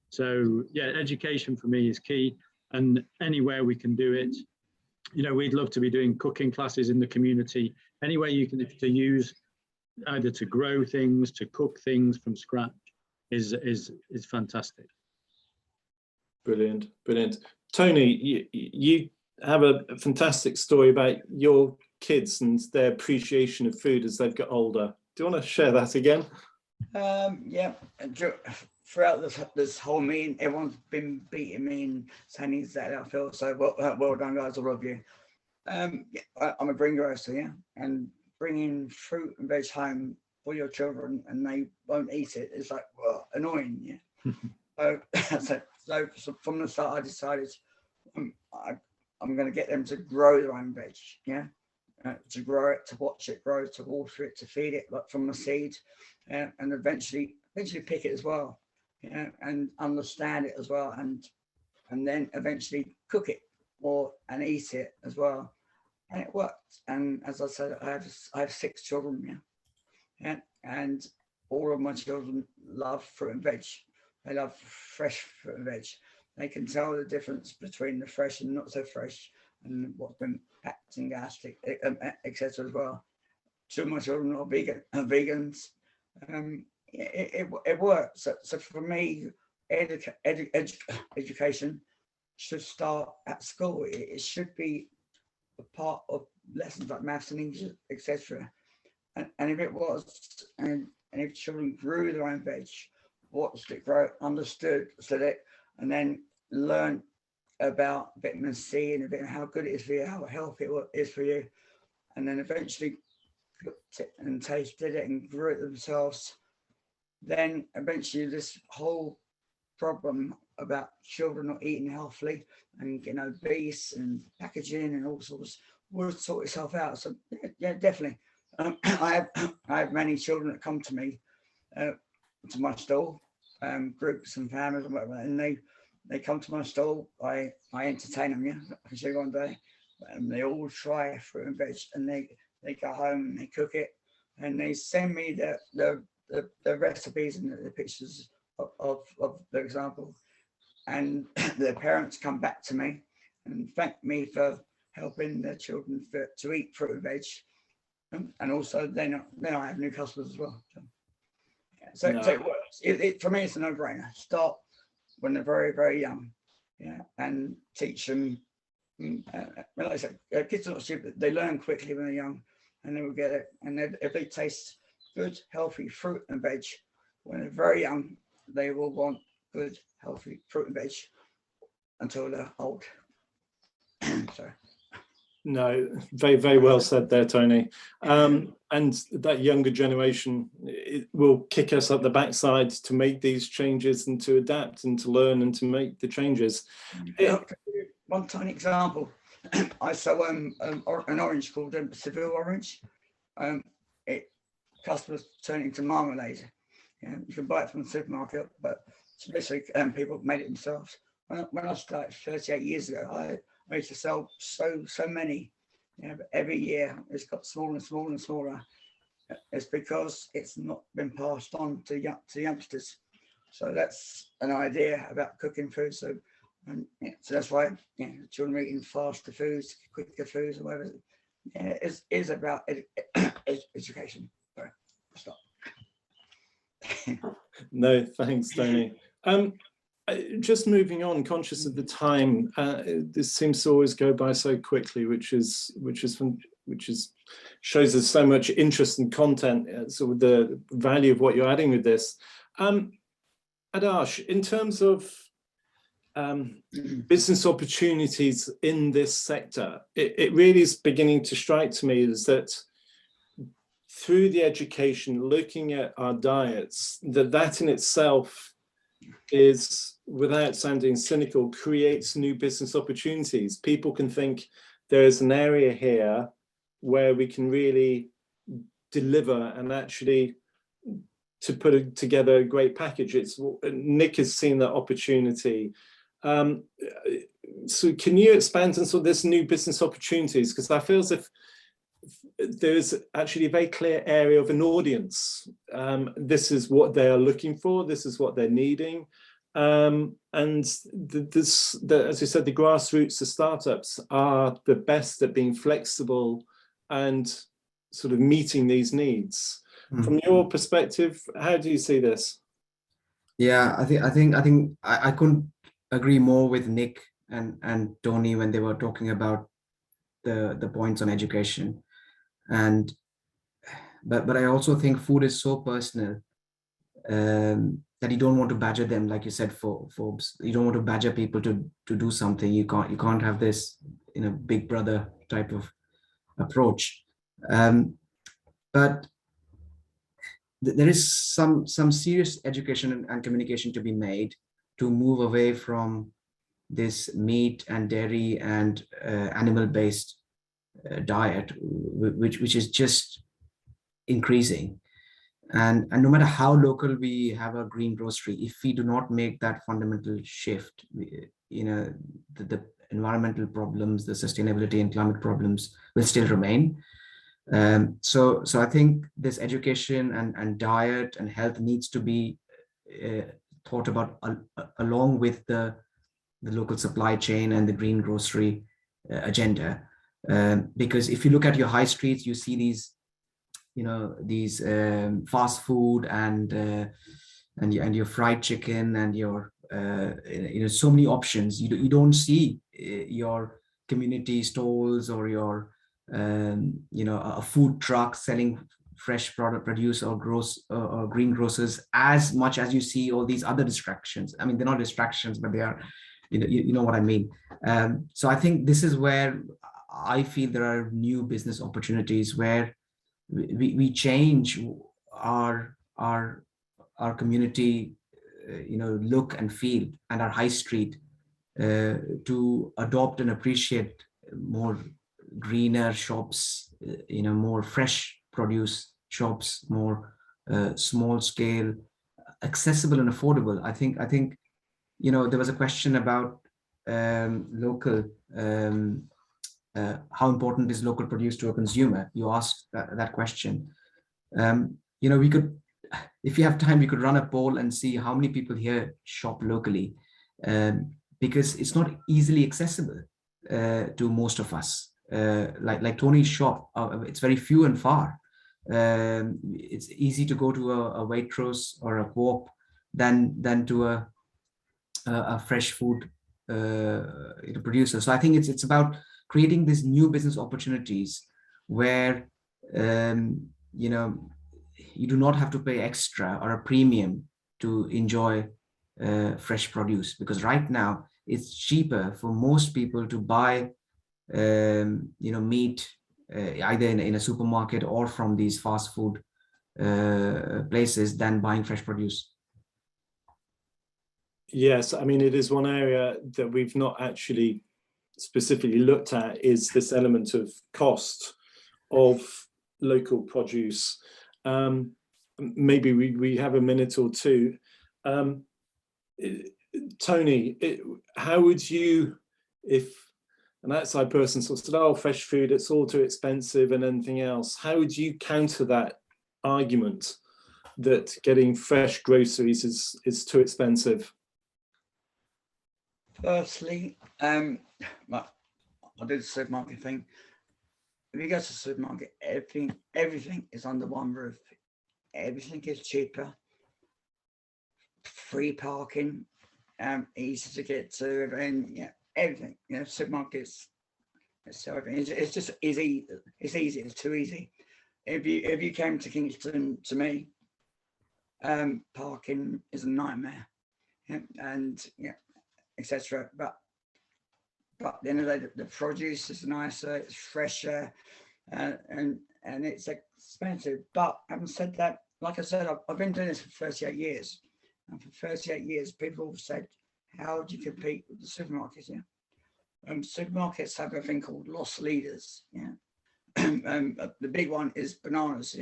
So yeah, education for me is key, and anywhere we can do it. You know, we'd love to be doing cooking classes in the community. Any way you can to use either to grow things, to cook things from scratch is fantastic. Brilliant, brilliant. Tony, you have a fantastic story about your kids and their appreciation of food as they've got older. Do you want to share that again? Yeah, throughout this whole meeting, everyone's been beating me and saying exactly how I feel. So well done, guys, all of you. I'm a greengrocer, yeah, and bringing fruit and veg home for your children and they won't eat it is like, well, annoying, yeah. So from the start, I decided I'm going to get them to grow their own veg, yeah, to grow it, to watch it grow, to water it, to feed it, like from the seed, and eventually pick it as well, yeah, and understand it as well, and then eventually cook it and eat it as well, and it worked. And as I said, I have 6 children, yeah, and all of my children love fruit and veg. They love fresh fruit and veg. They can tell the difference between the fresh and not so fresh, and what's been packed in gas, etc. as well. 2 of my children are vegans. It works. So for me, education should start at school. It should be a part of lessons like maths and English, etc. And if it was, and if children grew their own veg, watched it grow, understood it, and then learn about vitamin C and how good it is for you, how healthy it is for you, and then eventually cooked it and tasted it and grew it themselves, then eventually this whole problem about children not eating healthily and getting obese and packaging and all sorts would sort itself out. So yeah, definitely. I have many children that come to me, to my stall, groups and families and whatever, and they come to my stall. I entertain them. Yeah, I can show you one day, and they all try fruit and veg, and they go home and they cook it, and they send me the recipes and the pictures of the example, and their parents come back to me and thank me for helping their children to eat fruit and veg, and also then I have new customers as well. So it works. For me, it's a no-brainer. Start when they're very, very young, yeah, and teach them. Like I said, kids are not stupid. They learn quickly when they're young, and they will get it. And if they taste good, healthy fruit and veg when they're very young, they will want good, healthy fruit and veg until they're old. So. No, very, very well said there, Tony. And that younger generation, it will kick us up the backside to make these changes and to adapt and to learn and to make the changes. One tiny example. I sell an orange called Seville orange. Customers turn it into marmalade. Yeah, you can buy it from the supermarket, but basically people made it themselves. When I started 38 years ago, I used to sell so many, but every year it's got smaller and smaller and smaller. It's because it's not been passed on to youngsters. So that's an idea about cooking food. So that's why children are eating faster foods, quicker foods, or whatever. It is about education. Sorry, stop. No, thanks, Tony. Just moving on, conscious of the time, this seems to always go by so quickly, which shows us so much interest and content, sort of the value of what you're adding with this. Adarsh, in terms of business opportunities in this sector, it really is beginning to strike to me is that through the education, looking at our diets, that in itself is, without sounding cynical, creates new business opportunities. People can think there is an area here where we can really deliver and actually to put together a great package. Nick has seen that opportunity. So can you expand on sort of this new business opportunities? Because I feel as if there's actually a very clear area of an audience. This is what they are looking for. This is what they're needing. And as you said, the grassroots, the startups are the best at being flexible and sort of meeting these needs. From your perspective, how do you see this? Yeah, I think I couldn't agree more with Nick and Tony when they were talking about the points on education. But I also think food is so personal that you don't want to badger them, like you said, Forbes. You don't want to badger people to do something. You can't have this, big brother type of approach. But there is some serious education and communication to be made to move away from this meat and dairy and animal-based diet, which is just increasing. And no matter how local we have a green grocery, if we do not make that fundamental shift, the environmental problems, the sustainability and climate problems will still remain. So I think this education and diet and health needs to be thought about along with the local supply chain and the green grocery agenda. Because if you look at your high streets, you see these fast food and your fried chicken and your so many options. You don't see your community stalls or your a food truck selling fresh produce or green grocers as much as you see all these other distractions. I mean, they're not distractions, but they are, you know what I mean. So I think this is where I feel there are new business opportunities where we change our community, look and feel, and our high street to adopt and appreciate more greener shops, more fresh produce shops, more small scale, accessible and affordable. I think there was a question about local. How important is local produce to a consumer? You asked that question. We could, if you have time, we could run a poll and see how many people here shop locally, because it's not easily accessible to most of us. Like Tony's shop, it's very few and far. It's easy to go to a Waitrose or a Co-op than to a fresh food producer. So I think it's about creating these new business opportunities where you do not have to pay extra or a premium to enjoy fresh produce, because right now it's cheaper for most people to buy meat either in a supermarket or from these fast food places than buying fresh produce. Yes, I mean, it is one area that we've not actually specifically looked at, is this element of cost of local produce. Maybe we have a minute or two. Tony, how would you, if an outside person sort of said, oh, fresh food, it's all too expensive and anything else, how would you counter that argument that getting fresh groceries is too expensive? Firstly, I do the supermarket thing. If you go to the supermarket, everything is under one roof. Everything is cheaper, free parking, easy to get to, and yeah, everything. Supermarkets. So it's just easy. It's easy. It's too easy. If you came to Kingston to me, parking is a nightmare, and etc. But at the end of the day, the produce is nicer, it's fresher, and it's expensive. But having said that, like I said, I've been doing this for 38 years. And for 38 years, people have said, how do you compete with the supermarkets? Supermarkets have a thing called loss leaders. The big one is bananas.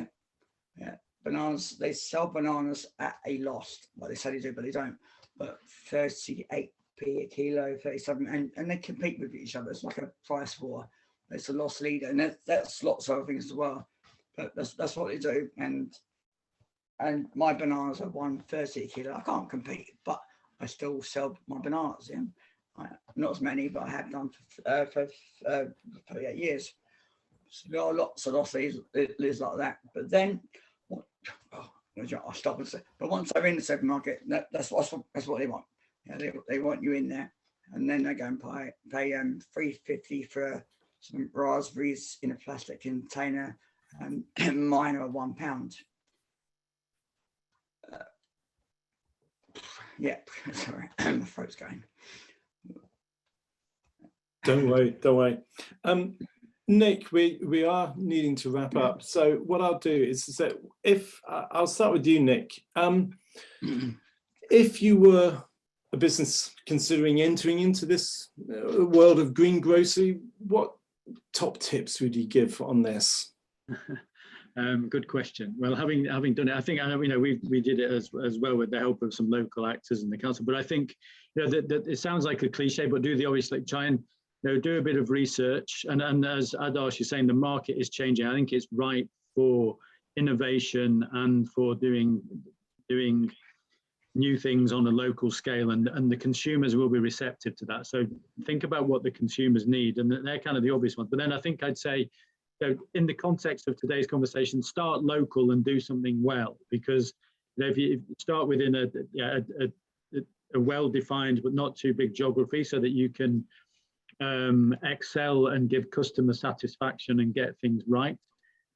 bananas, they sell bananas at a loss. Well, they say they do, but they don't. But 38p a kilo, 37, and they compete with each other. It's like a price war. It's a loss leader, and that's lots of other things as well. But that's what they do. And my bananas are 130 a kilo. I can't compete, but I still sell my bananas. Yeah, not as many, but I have done for 38 years. So there are lots of losses like that. But then, I'll stop and say. But once they're in the supermarket, that's what they want. Yeah, they want you in there, and then they go and pay $3.50 for some raspberries in a plastic container, and mine are £1. Yeah, sorry, my throat's going. Don't worry. Nick, we are needing to wrap up. So what I'll do is that I'll start with you, Nick. If you were a business considering entering into this world of green grocery, what top tips would you give on this? Good question. Well, having done it, I think we did it as well with the help of some local actors in the council. But I think that it sounds like a cliche, but do the obvious, like try and do a bit of research. And as Adarsh is saying, the market is changing. I think it's right for innovation and for doing new things on a local scale, and the consumers will be receptive to that. So think about what the consumers need, and they're kind of the obvious ones. But then I think I'd say, in the context of today's conversation, start local and do something well, because if you start within a well-defined but not too big geography, so that you can excel and give customer satisfaction and get things right.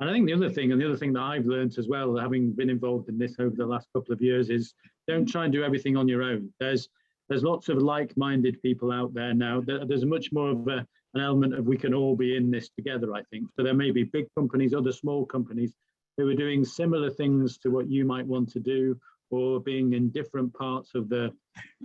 And I think the other thing that I've learned as well, having been involved in this over the last couple of years, is don't try and do everything on your own. There's lots of like-minded people out there now. There's much more of an element of we can all be in this together, I think. So there may be big companies, other small companies who are doing similar things to what you might want to do, or being in different parts of the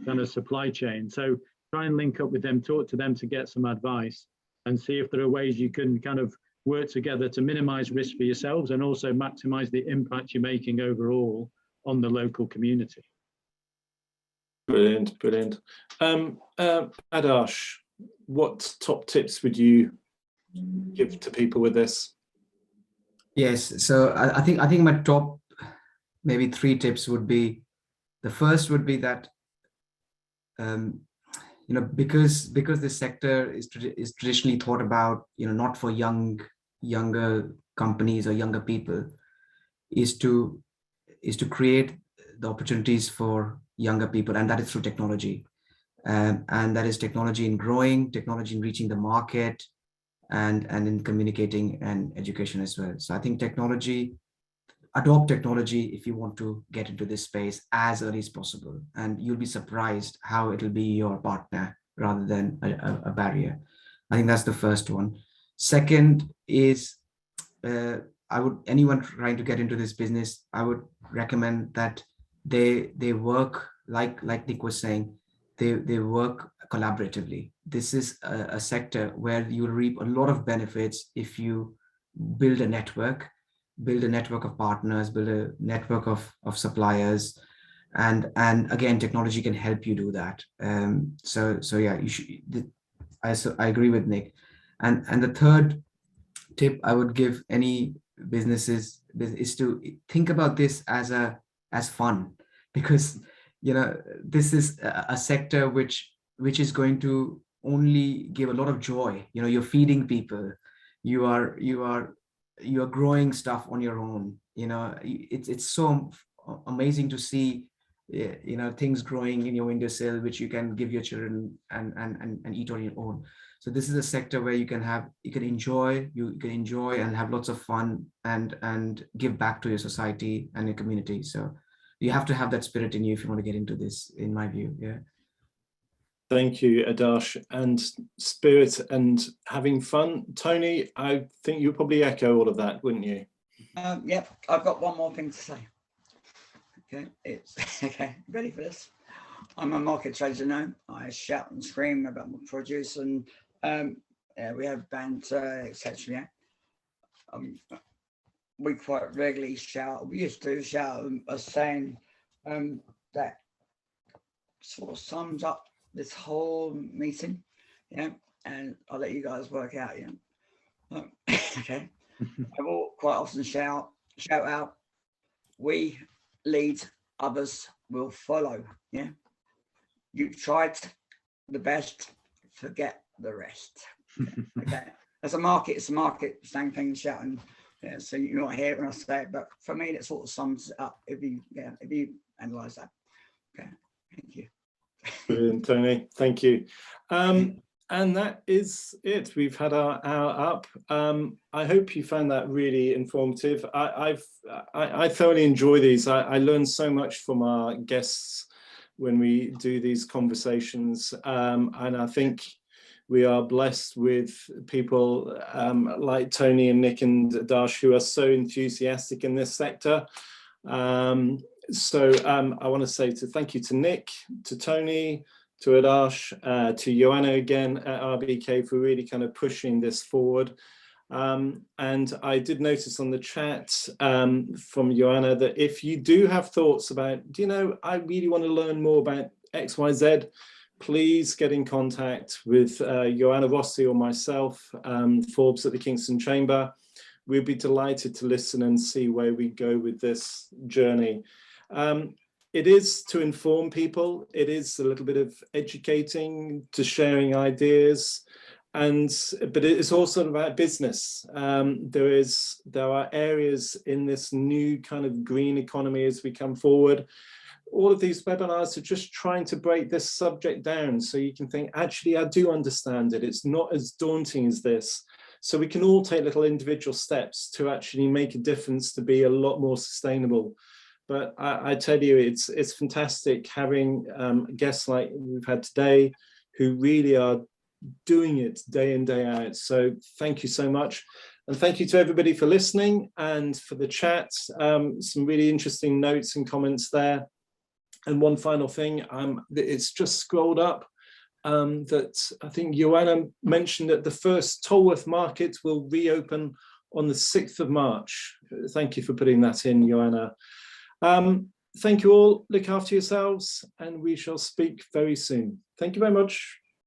kind of supply chain. So try and link up with them, talk to them to get some advice, and see if there are ways you can kind of work together to minimize risk for yourselves and also maximize the impact you're making overall on the local community. Brilliant. Adarsh, what top tips would you give to people with this? Yes, so I think my top maybe 3 tips would be, the first would be that because this sector is traditionally thought about, not for younger companies or younger people, is to create the opportunities for younger people, and that is through technology, and that is technology in growing, technology in reaching the market, and in communicating and education as well. So I think adopt technology if you want to get into this space as early as possible, and you'll be surprised how it'll be your partner rather than a barrier. I think that's the first one. Second is, anyone trying to get into this business, I would recommend that they work, like Nick was saying, they work collaboratively. This is a sector where you'll reap a lot of benefits if you build a network of partners, build a network of suppliers, and again, technology can help you do that. So yeah, you should. I agree with Nick. And the third tip I would give any businesses is to think about this as fun, because this is a sector which is going to only give a lot of joy. You're feeding people, you are growing stuff on your own. It's so amazing to see things growing in your windowsill, which you can give your children and eat on your own. So this is a sector where you can enjoy and have lots of fun and give back to your society and your community. So you have to have that spirit in you if you want to get into this, in my view. Yeah. Thank you, Adarsh. And spirit and having fun. Tony, I think you'll probably echo all of that, wouldn't you? Yeah, I've got one more thing to say. Okay, okay. Ready for this? I'm a market trader now. I shout and scream about my produce, and we have banter, etc. Yeah. we quite regularly shout, we used to shout as saying that sort of sums up this whole meeting, yeah, and I'll let you guys work out, yeah. Okay. I will quite often shout out, we lead, others will follow, yeah. You've tried the best, forget the rest. Okay, as a market, it's a market, same thing, shouting. Yeah, so you're not hearing us say it, but for me, that sort of sums it up if you analyze that. Okay, thank you. Brilliant, Tony. Thank you. And that is it. We've had our hour up. I hope you found that really informative. I thoroughly enjoy these. I learn so much from our guests when we do these conversations, and I think we are blessed with people like Tony and Nick and Darsh, who are so enthusiastic in this sector. So I want to say thank you to Nick, to Tony, to Adarsh, to Joanna again at RBK for really kind of pushing this forward. And I did notice on the chat from Joanna that if you do have thoughts about, I really want to learn more about XYZ, please get in contact with Joanna Rossi or myself, Forbes at the Kingston Chamber. We'd be delighted to listen and see where we go with this journey. It is to inform people. It is a little bit of educating, to sharing ideas, but it's also about business. There are areas in this new kind of green economy as we come forward. All of these webinars are just trying to break this subject down so you can think, actually, I do understand it. It's not as daunting as this. So we can all take little individual steps to actually make a difference, to be a lot more sustainable. But I tell you, it's fantastic having guests like we've had today who really are doing it day in, day out. So thank you so much. And thank you to everybody for listening and for the chat. Some really interesting notes and comments there. And one final thing, it's just scrolled up that I think Joanna mentioned that the first Tolworth market will reopen on the 6th of March. Thank you for putting that in, Joanna. Thank you all, look after yourselves, and we shall speak very soon. Thank you very much.